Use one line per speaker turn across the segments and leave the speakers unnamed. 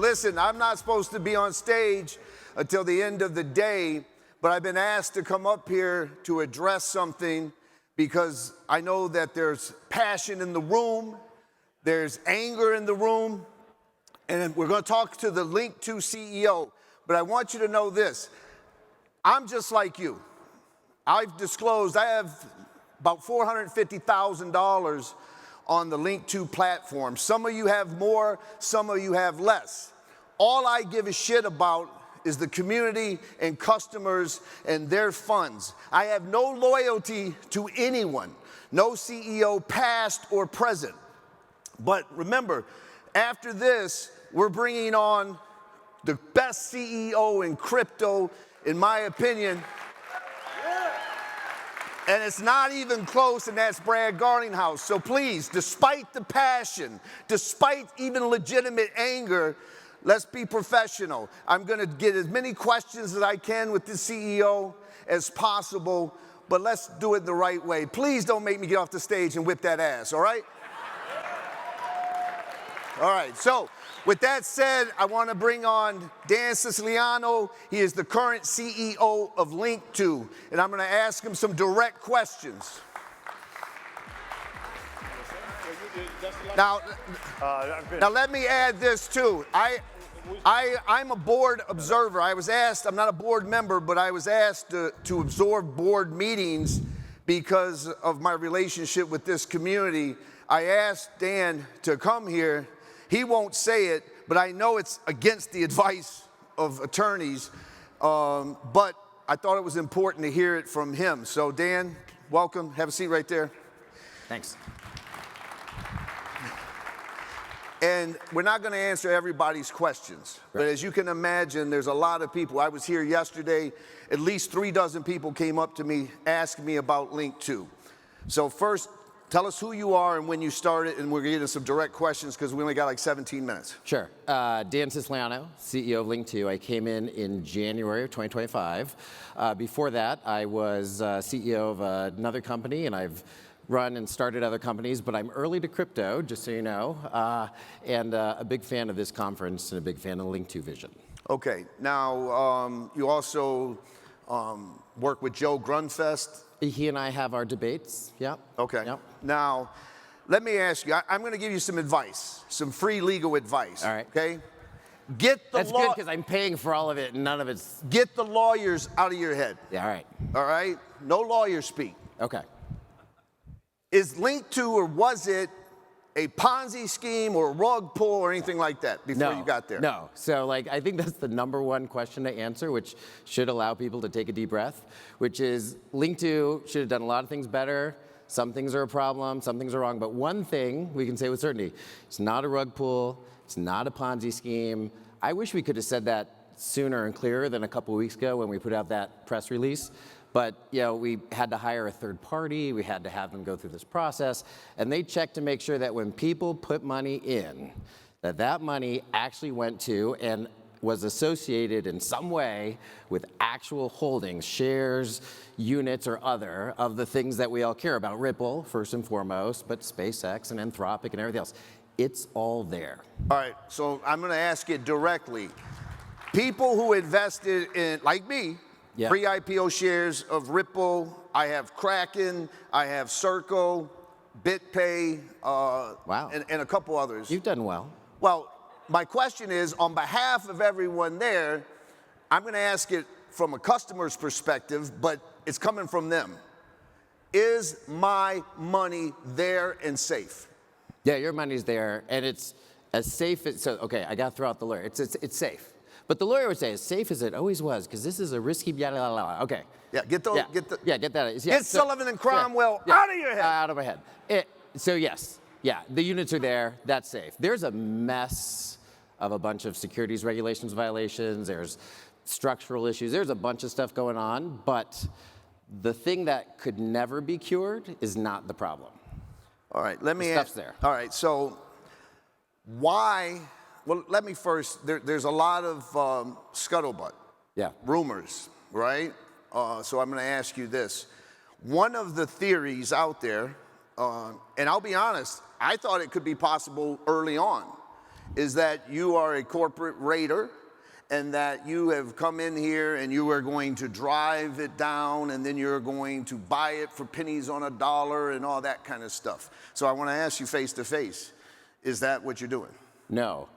listen, I'm not supposed to be on stage until the end of the day, but I've been asked to come up here to address something because I know that there's passion in the room, there's anger in the room, and we're going to talk to the Linqto CEO. But I want you to know this. I'm just like you. I've disclosed I have about $450,000 on the Linqto platform. Some of you have more, some of you have less. All I give a shit about is the community and customers and their funds. I have no loyalty to anyone, no CEO past or present. But remember, after this, we're bringing on the best CEO in crypto, in my opinion. And it's not even close, and that's Brad Garlinghouse. So please, despite the passion, despite even legitimate anger, let's be professional. I'm going to get as many questions as I can with the CEO as possible, but let's do it the right way. Please don't make me get off the stage and whip that ass, all right? All right, so with that said, I want to bring on Dan Sciliano. He is the current CEO of Linqto, and I'm going to ask him some direct questions. Now let me add this too. I'm a board observer. I was asked, I'm not a board member, but I was asked to absorb board meetings because of my relationship with this community. I asked Dan to come here. He won't say it, but I know it's against the advice of attorneys, but I thought it was important to hear it from him. So Dan, welcome. Have a seat right there.
Thanks.
And we're not going to answer everybody's questions, right. But as you can imagine, there's a lot of people. I was here yesterday. At least 36 people came up to me, asking me about Linqto. So first, tell us who you are and when you started, and we're going to get into some direct questions because we only got like 17 minutes.
Sure. Dan Sciliano, CEO of Linqto. I came in January of 2025. Before that, I was CEO of another company, and I've run and started other companies, but I'm early to crypto, just so you know, and a big fan of this conference and a big fan of the Linqto vision.
Okay. Now, you also work with Joe Grunfest.
He and I have our debates, yeah.
Okay.
Yep.
Now, let me ask you, I'm going to give you some advice, some free legal advice.
All right.
Okay? Get the
That's good because I'm paying for all of it and none of it's...
Get the lawyers out of your head.
Yeah, all right.
All right? No lawyers speak.
Okay.
Is Linqto, or was it a Ponzi scheme or a rug pull or anything like that before you got there?
No. So like, I think that's the #1 question to answer, which should allow people to take a deep breath, which is Linqto should have done a lot of things better. Some things are a problem, some things are wrong, but one thing we can say with certainty, it's not a rug pull, it's not a Ponzi scheme. I wish we could have said that sooner and clearer than a couple of weeks ago when we put out that press release. But you know, we had to hire a third party, we had to have them go through this process, and they checked to make sure that when people put money in, that money actually went to and was associated in some way with actual holdings, shares, units, or other of the things that we all care about. Ripple, first and foremost, but SpaceX and Anthropic and everything else. It's all there.
All right, so I'm going to ask it directly. People who invested in, like me,
yeah.
Pre-IPO shares of Ripple, I have Kraken, I have Circle, BitPay,
wow.
and a couple others.
You've done well.
Well, my question is, on behalf of everyone there, I'm going to ask it from a customer's perspective, but it's coming from them. Is my money there and safe?
Yeah, your money's there, and it's as safe as, so, okay, I got to throw out the lawyer. It's safe. But the lawyer would say, as safe as it always was, because this is a risky, blah, blah, blah. Okay.
Yeah, get that.
Yeah,
Get Sullivan and Cromwell out of your head.
Out of my head. So yes, yeah, the units are there, that's safe. There's a mess of a bunch of securities regulations violations, there's structural issues, there's a bunch of stuff going on, but the thing that could never be cured is not the problem.
All right, let me
ask. Stuff's there.
All right, so why? Well, let me first. There's a lot of scuttlebutt.
Yeah.
Rumors, right? So I'm going to ask you this. One of the theories out there, and I'll be honest, I thought it could be possible early on, is that you are a corporate raider and that you have come in here and you are going to drive it down and then you're going to buy it for pennies on a dollar and all that kind of stuff. So I want to ask you face to face, is that what you're doing?
No.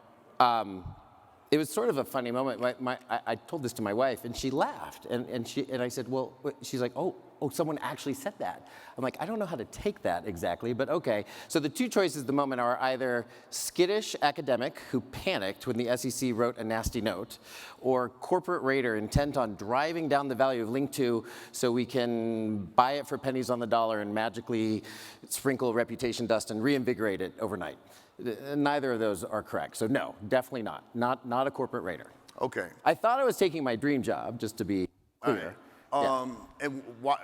It was sort of a funny moment. I told this to my wife, and she laughed. And I said, well, she's like, oh, someone actually said that. I'm like, I don't know how to take that exactly, but okay. So the two choices at the moment are either skittish academic who panicked when the SEC wrote a nasty note, or corporate raider intent on driving down the value of Linqto so we can buy it for pennies on the dollar and magically sprinkle reputation dust and reinvigorate it overnight. Neither of those are correct. So no, definitely not. Not a corporate raider.
Okay.
I thought I was taking my dream job, just to be clear.
Right. And why?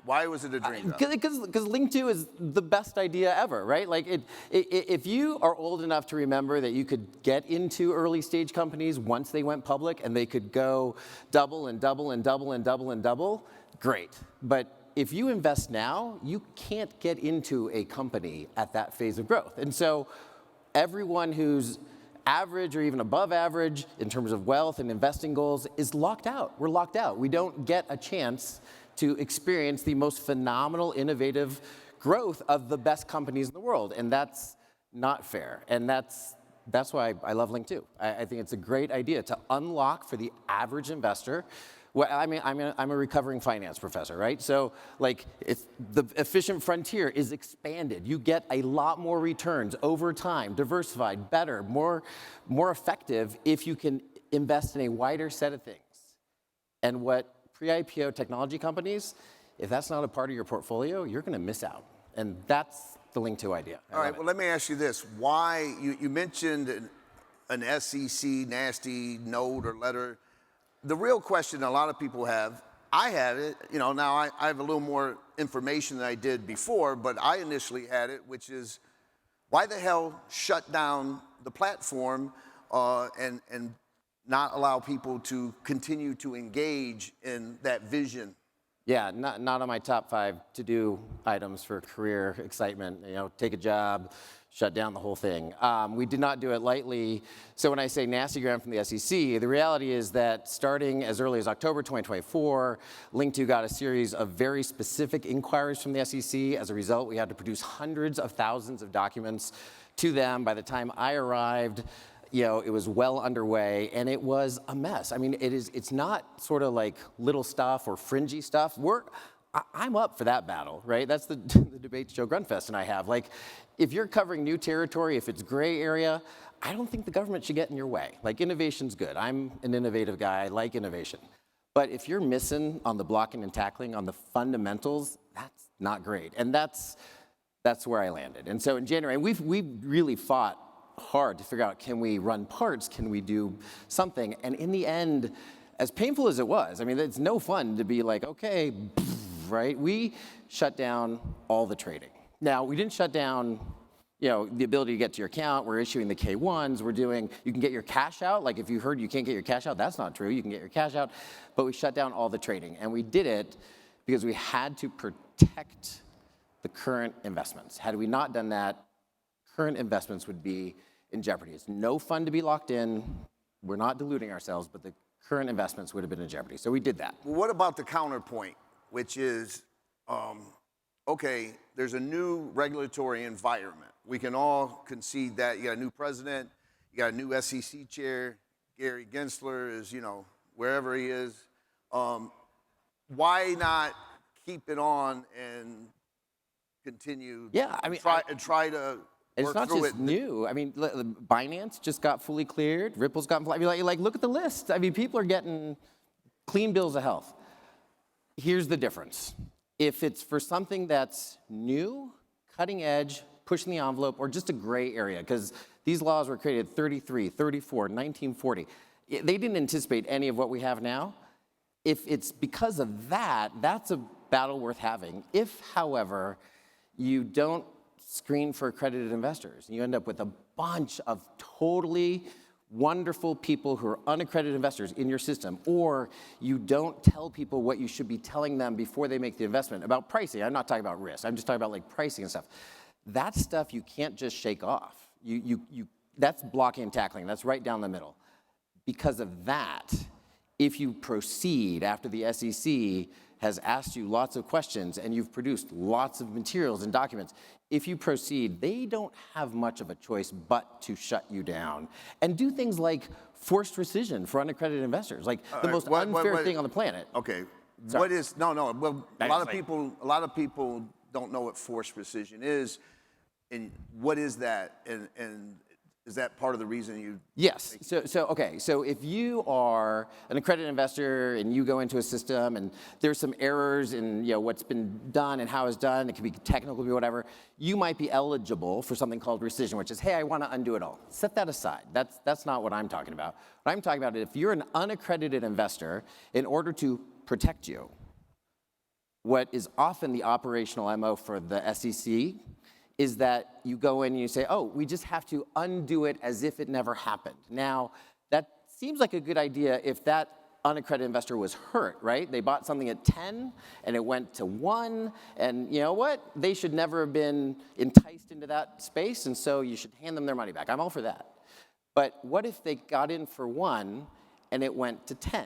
Why was it a dream job?
Because Linqto is the best idea ever, right? Like, if you are old enough to remember that you could get into early stage companies once they went public and they could go double and double and double and double and double, great. But if you invest now, you can't get into a company at that phase of growth. And so everyone who's average or even above average in terms of wealth and investing goals is locked out. We're locked out. We don't get a chance to experience the most phenomenal, innovative growth of the best companies in the world. And that's not fair. And that's why I love Linqto. I think it's a great idea to unlock for the average investor. Well, I mean, I'm a recovering finance professor, right? So, like, the efficient frontier is expanded. You get a lot more returns over time, diversified, better, more effective if you can invest in a wider set of things. And what pre-IPO technology companies, if that's not a part of your portfolio, you're going to miss out. And that's the Linqto idea.
All right, well, let me ask you this. Why, you mentioned an SEC nasty note or letter. The real question a lot of people have, I had it, now I have a little more information than I did before, but I initially had it, which is why the hell shut down the platform and not allow people to continue to engage in that vision?
Yeah, not on my top 5 to-do items for career excitement. Take a job, shut down the whole thing. We did not do it lightly. So when I say nastygram from the SEC, the reality is that starting as early as October 2024, Linqto got a series of very specific inquiries from the SEC. As a result, we had to produce hundreds of thousands of documents to them. By the time I arrived, it was well underway, and it was a mess. I mean, it's not sort of like little stuff or fringy stuff. I'm up for that battle, right? That's the debate Joe Grunfest and I have. Like, if you're covering new territory, if it's gray area, I don't think the government should get in your way. Like, innovation's good. I'm an innovative guy. I like innovation. But if you're missing on the blocking and tackling, on the fundamentals, that's not great. And that's where I landed. And so in January, we've really fought hard to figure out, can we run parts? Can we do something? And in the end, as painful as it was, I mean, it's no fun to be like, okay, right? We shut down all the trading. Now, we didn't shut down, the ability to get to your account. We're issuing the K1s. You can get your cash out. Like, if you heard you can't get your cash out, that's not true. You can get your cash out. But we shut down all the trading. And we did it because we had to protect the current investments. Had we not done that, current investments would be in jeopardy. It's no fun to be locked in. We're not deluding ourselves, but the current investments would have been in jeopardy. So we did that.
Well, what about the counterpoint, which is, okay, there's a new regulatory environment. We can all concede that. You got a new president, you got a new SEC chair, Gary Gensler is, wherever he is. Why not keep it on and continue?
Yeah, I mean,
try to.
It's not just new. I mean, Binance just got fully cleared. Ripple's gotten. I mean, like, look at the list. I mean, people are getting clean bills of health. Here's the difference. If it's for something that's new, cutting edge, pushing the envelope, or just a gray area, because these laws were created 33, 34, 1940. They didn't anticipate any of what we have now. If it's because of that, that's a battle worth having. If, however, you don't screen for accredited investors, and you end up with a bunch of totally wonderful people who are unaccredited investors in your system, or you don't tell people what you should be telling them before they make the investment about pricing. I'm not talking about risk. I'm just talking about like pricing and stuff. That stuff you can't just shake off. that's blocking and tackling. That's right down the middle. Because of that, if you proceed after the SEC has asked you lots of questions and you've produced lots of materials and documents, if you proceed, they don't have much of a choice but to shut you down and do things like forced rescission for unaccredited investors, like the most unfair thing on the planet.
Okay,
Sorry.
what is, no, well, a lot of people don't know what forced rescission is, and what is that, and is that part of the reason you?
Yes. So if you are an accredited investor and you go into a system and there's some errors in what's been done and how it's done, it can be technical, it can be whatever, you might be eligible for something called rescission, which is, hey, I want to undo it all. Set that aside. That's not what I'm talking about. What I'm talking about is if you're an unaccredited investor, in order to protect you, what is often the operational MO for the SEC is that you go in and you say, oh, we just have to undo it as if it never happened. Now, that seems like a good idea if that unaccredited investor was hurt, right? They bought something at 10 and it went to 1, and you know what? They should never have been enticed into that space, and so you should hand them their money back. I'm all for that. But what if they got in for 1 and it went to 10?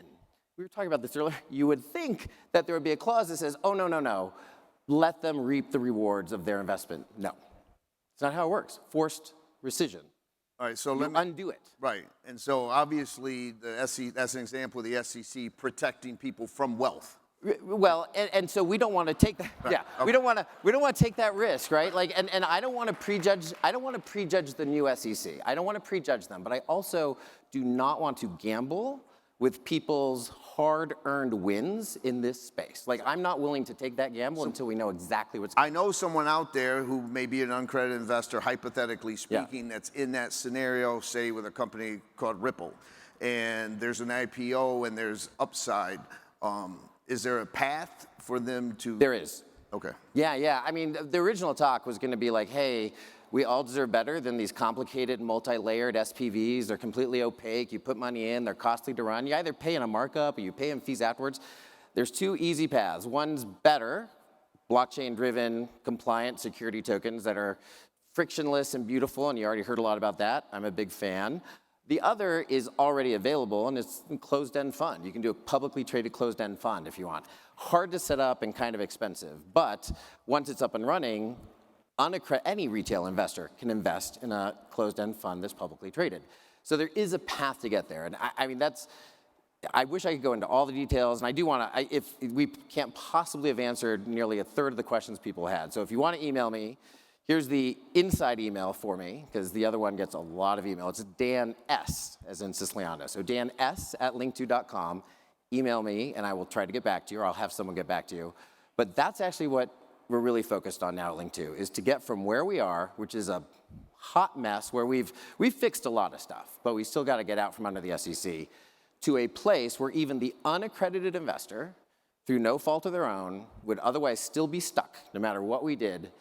We were talking about this earlier. You would think that there would be a clause that says, oh, no. Let them reap the rewards of their investment. No, it's not how it works. Forced rescission.
All right, so
let me undo it.
Right, and so obviously the SEC, that's an example of the SEC protecting people from wealth.
Well, and so we don't want to take that.
Right.
Yeah, okay. we don't want to take that risk, right? Like, and I don't want to prejudge. I don't want to prejudge the new SEC. I don't want to prejudge them, but I also do not want to gamble with people's hard-earned wins in this space. Like, I'm not willing to take that gamble until we know exactly what's going on.
I know someone out there who may be an uncredited investor, hypothetically speaking, that's in that scenario, say with a company called Ripple, and there's an IPO and there's upside. Is there a path for them to?
There is.
Okay.
Yeah. I mean, the original talk was going to be like, hey, we all deserve better than these complicated, multi-layered SPVs. They're completely opaque. You put money in, they're costly to run. You either pay in a markup or you pay in fees afterwards. There's two easy paths. One's better, blockchain-driven, compliant security tokens that are frictionless and beautiful, and you already heard a lot about that. I'm a big fan. The other is already available, and it's a closed-end fund. You can do a publicly traded closed-end fund if you want. Hard to set up and kind of expensive, but once it's up and running, any retail investor can invest in a closed-end fund that's publicly traded. So there is a path to get there. And I mean, I wish I could go into all the details, and I do want to, if we can't possibly have answered nearly a third of the questions people had. So if you want to email me, here's the inside email for me, because the other one gets a lot of email. It's Dan S, as in Sciliano. So Dan S at linqto.com. Email me, and I will try to get back to you, or I'll have someone get back to you. But that's actually what we're really focused on now at Linqto, is to get from where we are, which is a hot mess where we've fixed a lot of stuff, but we still got to get out from under the SEC, to a place where even the unaccredited investor, through no fault of their own, would otherwise still be stuck no matter what we did,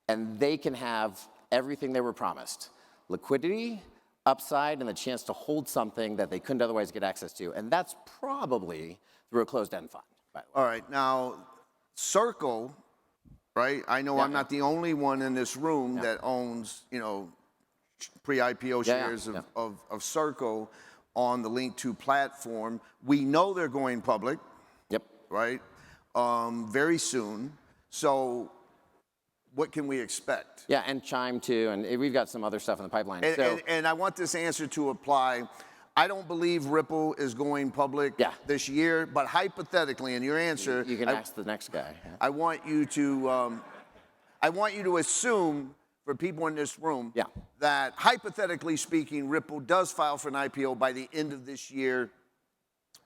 and they can have everything they were promised: liquidity, upside, and the chance to hold something that they couldn't otherwise get access to. And that's probably through a closed-end fund, by the way.
All right, now, Circle, right? I know I'm not the only one in this room that owns, pre-IPO shares of Circle on the Linqto platform. We know they're going public.
Yep.
Right? Very soon. So what can we expect?
Yeah, and Chime too, and we've got some other stuff in the pipeline.
And I want this answer to apply. I don't believe Ripple is going public this year, but hypothetically, in your answer,
you can ask the next guy. Yeah.
I want you to assume, for people in this room, that hypothetically speaking, Ripple does file for an IPO by the end of this year.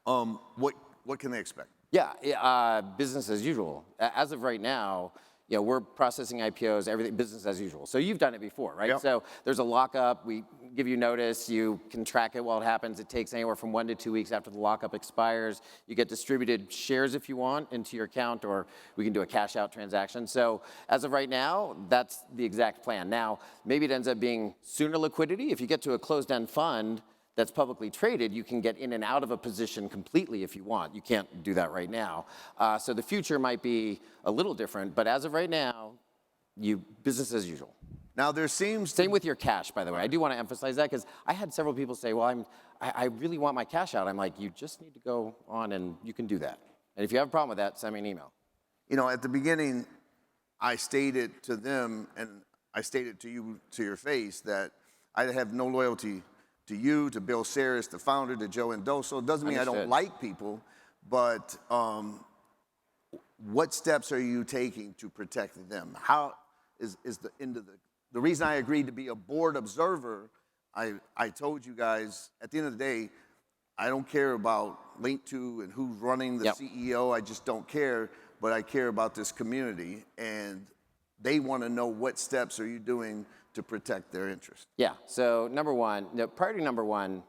What can they expect?
Yeah, business as usual. As of right now, we're processing IPOs, everything business as usual. So you've done it before, right? Yep. So there's a lockup. We give you notice. You can track it while it happens. It takes anywhere from 1 to 2 weeks after the lockup expires. You get distributed shares if you want into your account, or we can do a cash out transaction. So as of right now, that's the exact plan. Now, maybe it ends up being sooner liquidity. If you get to a closed-end fund that's publicly traded, you can get in and out of a position completely if you want. You can't do that right now. So the future might be a little different, but as of right now, business as usual.
Now there seems
Same with your cash, by the way. I do want to emphasize that because I had several people say, well, I really want my cash out. I'm like, you just need to go on and you can do that. And if you have a problem with that, send me an email.
You know, at the beginning, I stated to them, and I stated to you to your face, that I have no loyalty to you, to Bill Saris, the founder, to Joe Endoso. It doesn't mean I don't like people, but what steps are you taking to protect them? How is the end of the reason I agreed to be a board observer? I told you guys, at the end of the day, I don't care about Linqto and who's running the CEO. I just don't care, but I care about this community, and they want to know what steps are you doing to protect their interests.
Yeah, so number one, priority number one,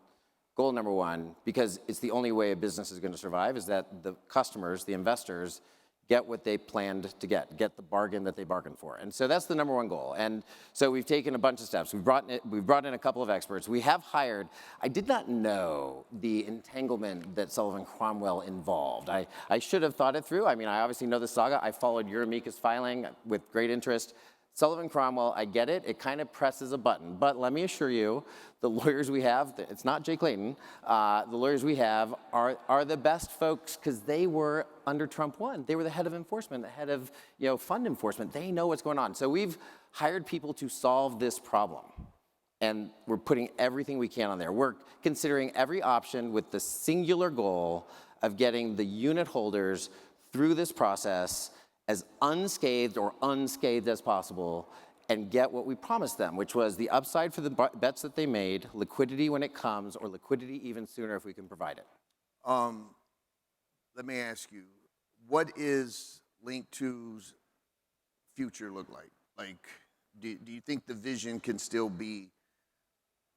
goal number one, because it's the only way a business is going to survive, is that the customers, the investors, get what they planned to get the bargain that they bargained for. And so that's the number one goal. And so we've taken a bunch of steps. We've brought in a couple of experts. We have hired, I did not know the entanglement that Sullivan Cromwell involved. I should have thought it through. I mean, I obviously know the saga. I followed your amicus filing with great interest. Sullivan Cromwell, I get it. It kind of presses a button. But let me assure you, the lawyers we have, it's not Jay Clayton, the lawyers we have are the best folks because they were under Trump 1. They were the head of enforcement, the head of fund enforcement. They know what's going on. So we've hired people to solve this problem. And we're putting everything we can on there. We're considering every option with the singular goal of getting the unit holders through this process as unscathed as possible and get what we promised them, which was the upside for the bets that they made, liquidity when it comes, or liquidity even sooner if we can provide it.
Let me ask you, what is Linqto's future look like? Like, do you think the vision can still be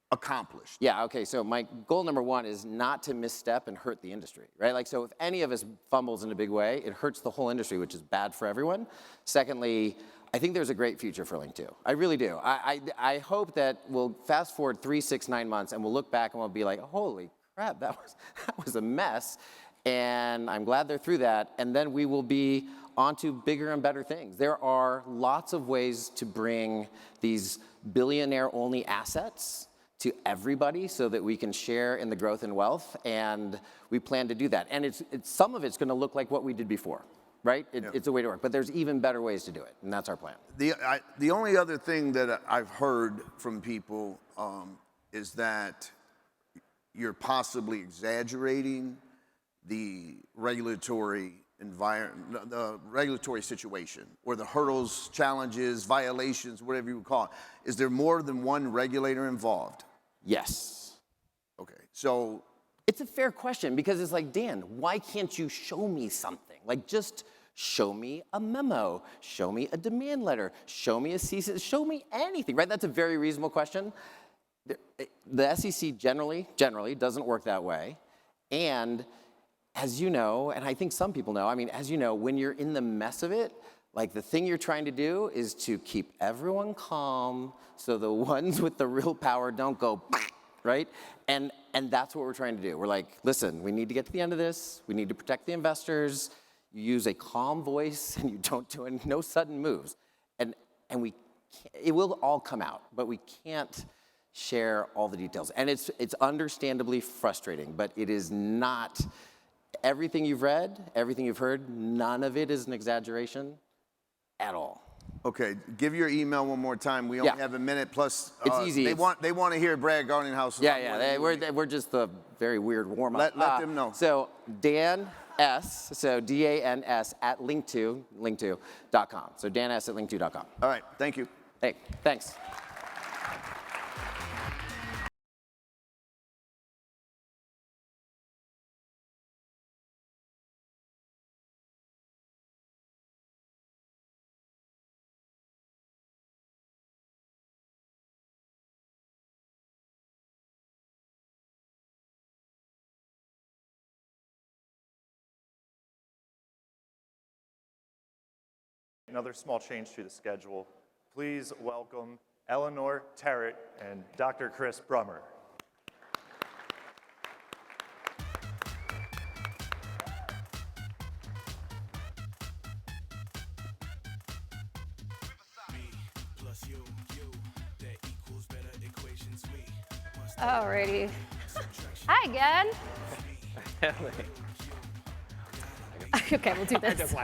accomplished?
Yeah, okay, so my goal number one is not to misstep and hurt the industry, right? Like, so if any of us fumbles in a big way, it hurts the whole industry, which is bad for everyone. Secondly, I think there's a great future for Linqto. I really do. I hope that we'll fast forward 3, 6, 9 months and we'll look back and we'll be like, holy crap, that was a mess. And I'm glad they're through that. And then we will be onto bigger and better things. There are lots of ways to bring these billionaire-only assets to everybody so that we can share in the growth and wealth, and we plan to do that. And some of it's gonna look like what we did before, right? It's a way to work, but there's even better ways to do it, and that's our plan.
The only other thing that I've heard from people is that you're possibly exaggerating the regulatory environment, the regulatory situation, or the hurdles, challenges, violations, whatever you would call it. Is there more than one regulator involved?
Yes.
Okay, so.
It's a fair question because it's like, Dan, why can't you show me something? Like, just show me a memo, show me a demand letter, show me a cease, show me anything, right? That's a very reasonable question. The SEC generally doesn't work that way. And as you know, and I think some people know, I mean, as you know, when you're in the mess of it, like the thing you're trying to do is to keep everyone calm so the ones with the real power don't go, right? And that's what we're trying to do. We're like, listen, we need to get to the end of this. We need to protect the investors. You use a calm voice and you don't do no sudden moves. And it will all come out, but we can't share all the details. And it's understandably frustrating, but it is not. Everything you've read, everything you've heard, none of it is an exaggeration at all.
Okay, give your email one more time. We only have a minute plus.
It's easy.
They want to hear Brad Garninghouse.
We're just the very weird warm up.
Let them know.
So Dan S. So DANS at Linqto.com. So Dan S at Linqto.com.
All right, thank you.
Hey, thanks.
Another small change to the schedule. Please welcome Eleanor Terrett and Dr. Chris Brummer.
Me plus you, Alrighty. Hi again. Okay, we'll do this.